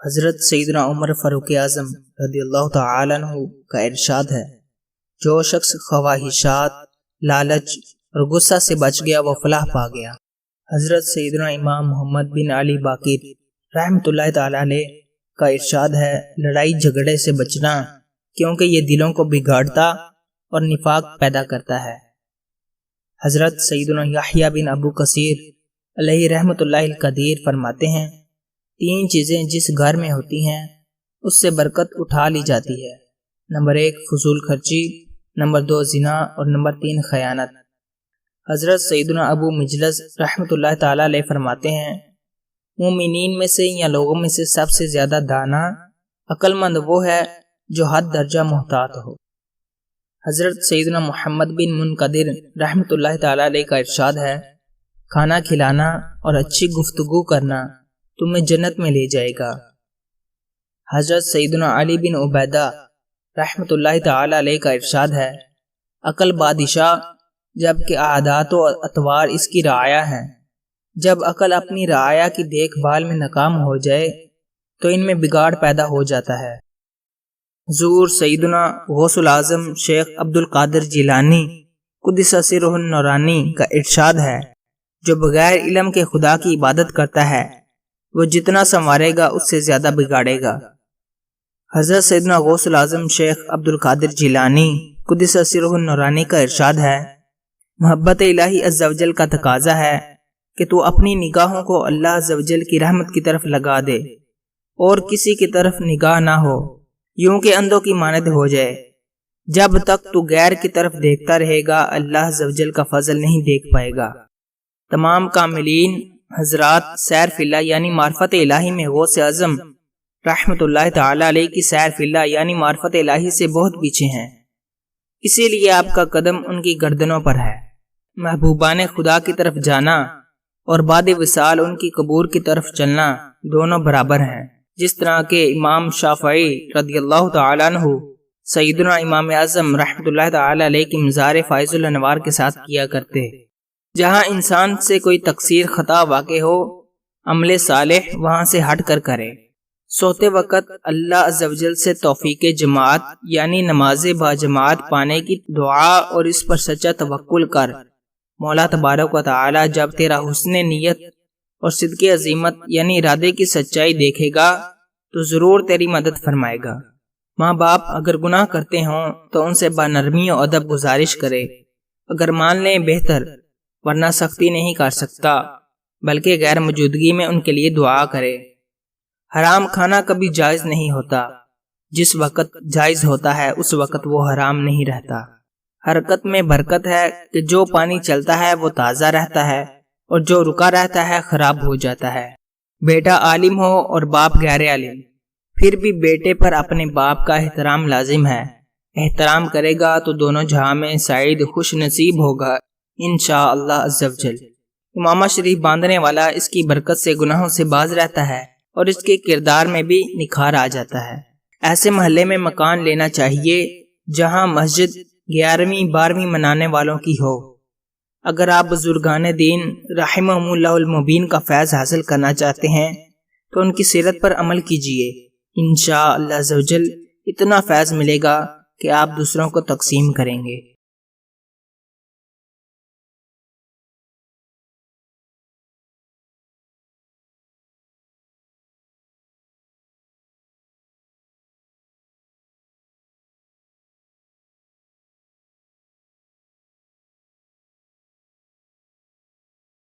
حضرت سیدنا عمر فاروق اعظم رضی اللہ تعالیٰ عنہ کا ارشاد ہے، جو شخص خواہشات، لالچ اور غصہ سے بچ گیا وہ فلاح پا گیا۔ حضرت سیدنا امام محمد بن علی باقر رحمۃ اللہ تعالیٰ علیہ کا ارشاد ہے، لڑائی جھگڑے سے بچنا کیونکہ یہ دلوں کو بگاڑتا اور نفاق پیدا کرتا ہے۔ حضرت سیدنا یحییٰ بن ابو کثیر علیہ رحمۃ اللہ القدیر فرماتے ہیں، 3 چیزیں جس گھر میں ہوتی ہیں اس سے برکت اٹھا لی جاتی ہے۔ نمبر 1 فضول خرچی، نمبر 2 زنا اور نمبر 3 خیانت۔ حضرت سیدنا ابو مجلس رحمۃ اللہ تعالیٰ علیہ فرماتے ہیں، مومنین میں سے یا لوگوں میں سے سب سے زیادہ دانا، عقل مند وہ ہے جو حد درجہ محتاط ہو۔ حضرت سیدنا محمد بن منقدر رحمۃ اللہ تعالیٰ علیہ کا ارشاد ہے، کھانا کھلانا اور اچھی گفتگو کرنا تمہیں جنت میں لے جائے گا۔ حضرت سیدنا علی بن عبیدہ رحمۃ اللہ تعالیٰ علیہ کا ارشاد ہے، عقل بادشاہ جبکہ عادات و اطوار اس کی رعایا ہیں۔ جب عقل اپنی رعایا کی دیکھ بھال میں ناکام ہو جائے تو ان میں بگاڑ پیدا ہو جاتا ہے۔ حضور سیدنا غوث العظم شیخ عبد القادر جیلانی قدس سرہ النورانی کا ارشاد ہے، جو بغیر علم کے خدا کی عبادت کرتا ہے وہ جتنا سنوارے گا اس سے زیادہ بگاڑے گا۔ حضرت سیدنا غوث العظم شیخ عبد القادر جیلانی قدس سرہ النورانی کا ارشاد ہے، محبت الہی عز و جل کا تقاضا ہے کہ تو اپنی نگاہوں کو اللہ عز و جل کی رحمت کی طرف لگا دے اور کسی کی طرف نگاہ نہ ہو، یوں کہ اندھوں کی مانند ہو جائے۔ جب تک تو غیر کی طرف دیکھتا رہے گا اللہ عز و جل کا فضل نہیں دیکھ پائے گا۔ تمام کاملین حضرات سیر فی اللہ یعنی معرفت الہی میں غوث اعظم رحمۃ اللہ تعالی علیہ کی سیر فی اللہ یعنی معرفت الہی سے بہت پیچھے ہیں، اسی لیے آپ کا قدم ان کی گردنوں پر ہے۔ محبوبان خدا کی طرف جانا اور بعد وصال ان کی قبور کی طرف چلنا دونوں برابر ہیں، جس طرح کہ امام شافعی رضی اللہ تعالیٰ عنہ سیدنا امام اعظم رحمۃ اللہ تعالیٰ علیہ کی مزار فائز الانوار کے ساتھ کیا کرتے۔ جہاں انسان سے کوئی تقصیر خطا واقع ہو، عمل صالح وہاں سے ہٹ کر کرے۔ سوتے وقت اللہ عز و جل سے توفیق جماعت یعنی نماز با جماعت پانے کی دعا اور اس پر سچا توکل کر، مولا تبارک و تعالی جب تیرا حسن نیت اور صدق عظیمت یعنی ارادے کی سچائی دیکھے گا تو ضرور تیری مدد فرمائے گا۔ ماں باپ اگر گناہ کرتے ہوں تو ان سے بنرمی و ادب گزارش کرے، اگر مان لیں بہتر، ورنہ سختی نہیں کر سکتا، بلکہ غیر موجودگی میں ان کے لیے دعا کرے۔ حرام کھانا کبھی جائز نہیں ہوتا، جس وقت جائز ہوتا ہے اس وقت وہ حرام نہیں رہتا۔ حرکت میں برکت ہے کہ جو پانی چلتا ہے وہ تازہ رہتا ہے اور جو رکا رہتا ہے خراب ہو جاتا ہے۔ بیٹا عالم ہو اور باپ غیر عالم، پھر بھی بیٹے پر اپنے باپ کا احترام لازم ہے۔ احترام کرے گا تو دونوں جہاں میں سعید خوش نصیب ہوگا انشاءاللہ عز و جل۔ امامہ شریف باندھنے والا اس کی برکت سے گناہوں سے باز رہتا ہے اور اس کے کردار میں بھی نکھار آ جاتا ہے۔ ایسے محلے میں مکان لینا چاہیے جہاں مسجد 11ویں 12ویں منانے والوں کی ہو۔ اگر آپ بزرگان دین رحمہم اللہ المبین کا فیض حاصل کرنا چاہتے ہیں تو ان کی سیرت پر عمل کیجیے، انشاءاللہ عز و جل اتنا فیض ملے گا کہ آپ دوسروں کو تقسیم کریں گے۔